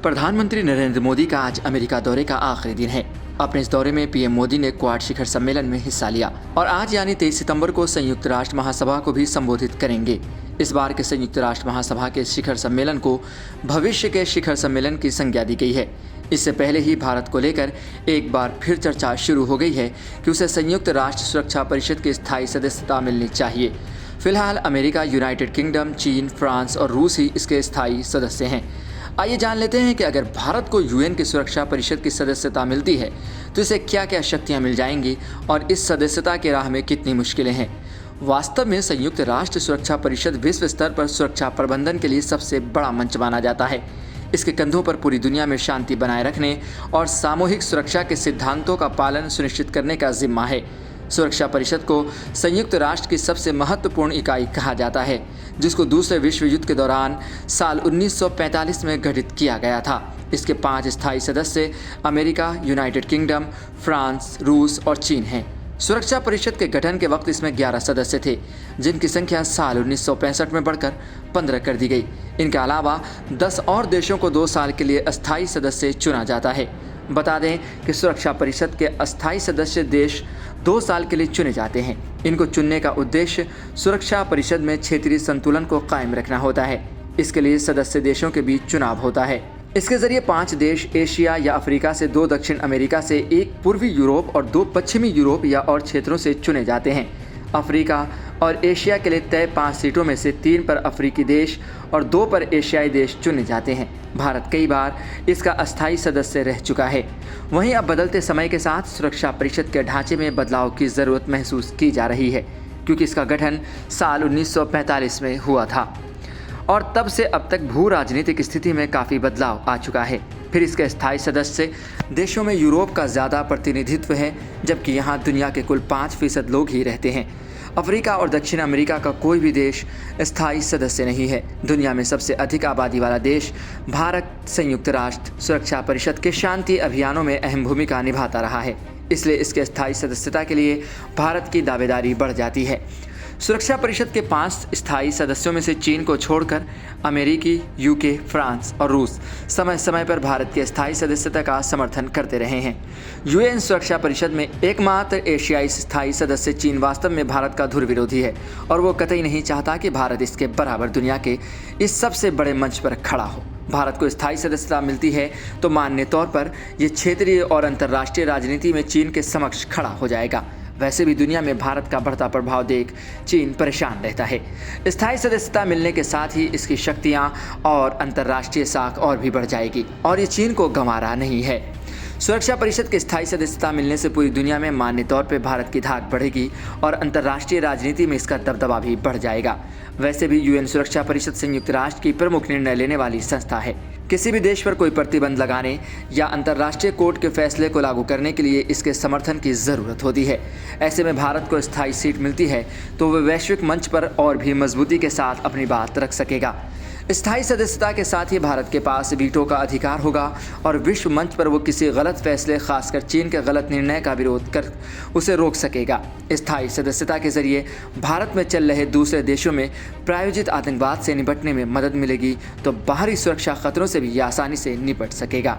प्रधानमंत्री नरेंद्र मोदी का आज अमेरिका दौरे का आखिरी दिन है। अपने इस दौरे में पीएम मोदी ने क्वाड शिखर सम्मेलन में हिस्सा लिया और आज यानी 23 सितंबर को संयुक्त राष्ट्र महासभा को भी संबोधित करेंगे। इस बार के संयुक्त राष्ट्र महासभा के शिखर सम्मेलन को भविष्य के शिखर सम्मेलन की संज्ञा दी गई है। इससे पहले ही भारत को लेकर एक बार फिर चर्चा शुरू हो गई है कि उसे संयुक्त राष्ट्र सुरक्षा परिषद की स्थायी सदस्यता मिलनी चाहिए। फिलहाल अमेरिका, यूनाइटेड किंगडम, चीन, फ्रांस और रूस ही इसके स्थायी सदस्य हैं। आइए जान लेते हैं कि अगर भारत को यूएन की सुरक्षा परिषद की सदस्यता मिलती है तो इसे क्या क्या शक्तियां मिल जाएंगी और इस सदस्यता की राह में कितनी मुश्किलें हैं। वास्तव में संयुक्त राष्ट्र सुरक्षा परिषद विश्व स्तर पर सुरक्षा प्रबंधन के लिए सबसे बड़ा मंच माना जाता है। इसके कंधों पर पूरी दुनिया में शांति बनाए रखने और सामूहिक सुरक्षा के सिद्धांतों का पालन सुनिश्चित करने का जिम्मा है। सुरक्षा परिषद को संयुक्त राष्ट्र की सबसे महत्वपूर्ण इकाई कहा जाता है, जिसको दूसरे विश्व युद्ध के दौरान साल 1945 में गठित किया गया था। इसके 5 स्थायी सदस्य अमेरिका, यूनाइटेड किंगडम, फ्रांस, रूस और चीन हैं। सुरक्षा परिषद के गठन के वक्त इसमें 11 सदस्य थे, जिनकी संख्या साल 1965 में बढ़कर 15 कर दी गई। इनके अलावा 10 और देशों को 2 साल के लिए अस्थायी सदस्य चुना जाता है। बता दें कि सुरक्षा परिषद के अस्थायी सदस्य देश 2 साल के लिए चुने जाते हैं। इनको चुनने का उद्देश्य सुरक्षा परिषद में क्षेत्रीय संतुलन को कायम रखना होता है। इसके लिए सदस्य देशों के बीच चुनाव होता है। इसके जरिए 5 देश एशिया या अफ्रीका से, 2 दक्षिण अमेरिका से, 1 पूर्वी यूरोप और 2 पश्चिमी यूरोप या और क्षेत्रों से चुने जाते हैं। अफ्रीका और एशिया के लिए तय 5 सीटों में से 3 पर अफ्रीकी देश और 2 पर एशियाई देश चुने जाते हैं। भारत कई बार इसका अस्थायी सदस्य रह चुका है। वहीं अब बदलते समय के साथ सुरक्षा परिषद के ढांचे में बदलाव की ज़रूरत महसूस की जा रही है, क्योंकि इसका गठन साल 1945 में हुआ था और तब से अब तक भू राजनीतिक स्थिति में काफ़ी बदलाव आ चुका है। फिर इसके स्थायी सदस्य देशों में यूरोप का ज़्यादा प्रतिनिधित्व है, जबकि यहाँ दुनिया के कुल 5% लोग ही रहते हैं। अफ्रीका और दक्षिण अमेरिका का कोई भी देश स्थायी सदस्य नहीं है। दुनिया में सबसे अधिक आबादी वाला देश भारत संयुक्त राष्ट्र सुरक्षा परिषद के शांति अभियानों में अहम भूमिका निभाता रहा है। इसलिए इसके स्थायी सदस्यता के लिए भारत की दावेदारी बढ़ जाती है। सुरक्षा परिषद के 5 स्थायी सदस्यों में से चीन को छोड़कर अमेरिकी, यूके, फ्रांस और रूस समय समय पर भारत की स्थायी सदस्यता का समर्थन करते रहे हैं। यूएन सुरक्षा परिषद में एकमात्र एशियाई स्थायी सदस्य चीन वास्तव में भारत का धुर विरोधी है और वो कतई नहीं चाहता कि भारत इसके बराबर दुनिया के इस सबसे बड़े मंच पर खड़ा हो। भारत को स्थायी सदस्यता मिलती है तो मान्य तौर पर ये क्षेत्रीय और अंतर्राष्ट्रीय राजनीति में चीन के समक्ष खड़ा हो जाएगा। वैसे भी दुनिया में भारत का बढ़ता प्रभाव देख चीन परेशान रहता है। स्थायी सदस्यता मिलने के साथ ही इसकी शक्तियां और अंतर्राष्ट्रीय साख और भी बढ़ जाएगी और ये चीन को गंवा रहा नहीं है। सुरक्षा परिषद की स्थायी सदस्यता मिलने से पूरी दुनिया में मान्य तौर पर भारत की धाक बढ़ेगी और अंतर्राष्ट्रीय राजनीति में इसका दबदबा भी बढ़ जाएगा। वैसे भी यूएन सुरक्षा परिषद संयुक्त राष्ट्र की प्रमुख निर्णय लेने वाली संस्था है। किसी भी देश पर कोई प्रतिबंध लगाने या अंतर्राष्ट्रीय कोर्ट के फैसले को लागू करने के लिए इसके समर्थन की ज़रूरत होती है। ऐसे में भारत को स्थायी सीट मिलती है तो वह वैश्विक मंच पर और भी मजबूती के साथ अपनी बात रख सकेगा। स्थायी सदस्यता के साथ ही भारत के पास वीटो का अधिकार होगा और विश्व मंच पर वो किसी गलत फैसले, खासकर चीन के गलत निर्णय का विरोध कर उसे रोक सकेगा। स्थायी सदस्यता के जरिए भारत में चल रहे दूसरे देशों में प्रायोजित आतंकवाद से निपटने में मदद मिलेगी तो बाहरी सुरक्षा खतरों से भी आसानी से निपट सकेगा।